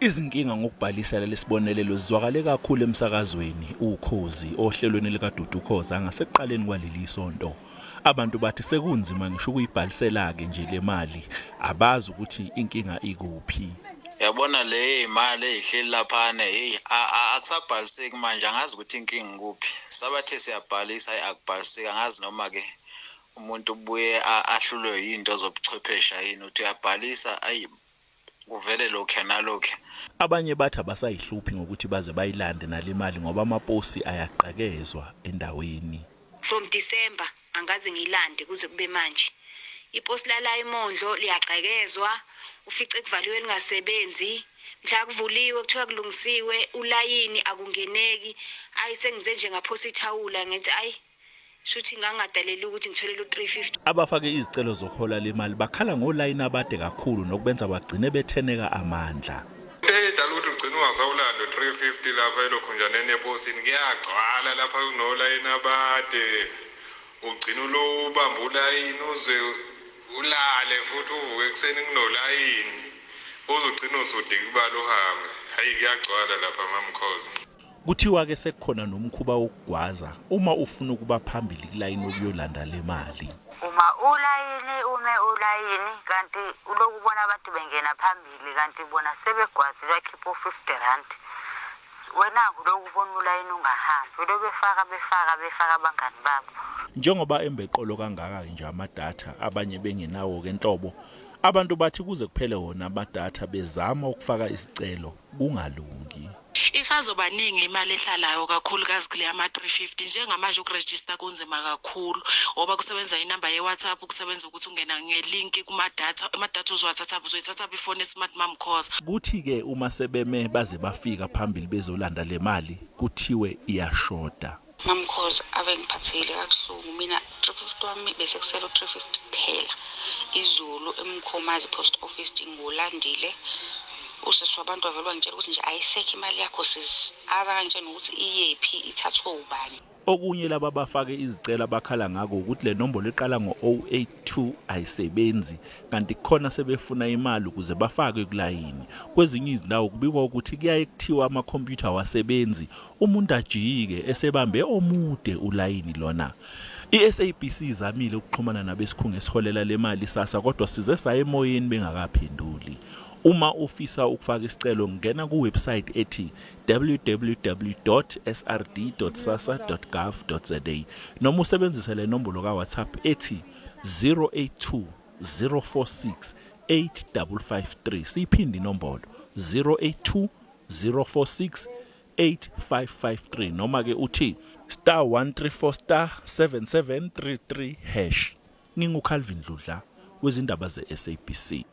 Izinkinga ngokubhalisa lesibonelelo zizwakale kakhulu emsakazweni ukhozi ohlelweni likaDudu Khoza ngasekuqaleni kwaleli sonto. Abantu bathi sekunzima ngisho ukuyibhalisela ke nje le mali abazi ukuthi inkinga ikuphi. Yabona le imali ezihleli laphana akusabhaliseki manje angazi ukuthi inkinga ikuphi. Sabathe siyabhalisa akubhaliseki angazi noma ke umuntu ubuye ahlulwe into zobuchwephesha yini uthi uyabhalisa kuvele lokho nalokho. Abanye bathi abasayihluphi ngokuthi baze bayilande nale mali ngoba amaposi ayaqakezwa endaweni. From December angaze ngilande kuze kube manje. Iposi la imondlo liyaqakezwa, ufice kuvaliwe lingasebenzi, mhla kuvuliwe kuthiwa kulungisiwe, ulayini akungeneki. Sengize nje ngaphosa ithawula ngithi shuthi ngangadaleli ukuthi ngitholele u350. Abafake izicelo zokhola le mali bakhala ngolayini abade kakhulu nokubenza bagcine betheneka amandla. Edala ukuthi ugcina ungasawulanda 350 lapha elokhunjaneni eposini kuyagcwala lapha kunolayini abade. Ugcina lo ubamba ulayini uze ulale futhi uvuke ekseni kunolayini. Uzogcina usudika ibalo uhambe. Hayi kuyagcwala lapha mamkhozi. Kuthiwa ke sekukhona nomkhuba wokugwaza uma ufuna ukuba phambili kulayini okuyolanda le mali. Uma ulayini kanti ulokubona abantu bengena phambili kanti bona sebegwazi bakhipha u50 wena kulokubona ulayini ungahambi befaka abangani babo. Njengoba embeqolo kangaka nje amadatha abanye bengenawo ke enhlobo abantu bathi kuze kuphele wona amadatha bezama ukufaka isicelo kungalungi. Isazobaningi imali ehlalayo kakhulukazi kule ama350 njengamanje ukuregister kunzima kakhulu ngoba kusebenza inamba yeWhatsApp kusebenza ukuthi ungena ngelink kumadatha amadatha uzowathatha uzoyithatha before smart mamkhoza. Kuthi ke uma sebeme baze bafika phambili bezolanda le mali kuthiwe iyashoda. Mamkhoza ave ngiphathile kabuhlungu mina 350 wami bese kusela u350 kuphela. Izulu emkhomazi post office ngolandile useswa abantu avelwa ngitshela ukuthi nje ayisekho imali yakho kanje nokuthi iyephi ithathwe ubani. Okunye laba bafake izicelo abakhala ngako ukuthi le nombolo eqala ngo082 ayisebenzi kanti khona sebefuna imali ukuze bafake kulayini. Kwezinye izindawo kubikwa ukuthi kuyaye kuthiwa amakhompyutha wasebenzi umuntu ajike esebambe omude ulayini lona. iSABC izamile ukuxhumana nabesikhungo esiholela le mali sasa kodwa size saye emoyeni bengakaphenduli. Uma ufisa ukufaka isicelo ngena ku website ethi www.srd.sasa.gov.za noma usebenzise le nombolo ka WhatsApp ethi 082 046 8553 siphinde inombolo 082 046 8553 noma ke uthi *134 *7733#. Ngingu Calvin Dludla wezindaba zeSABC.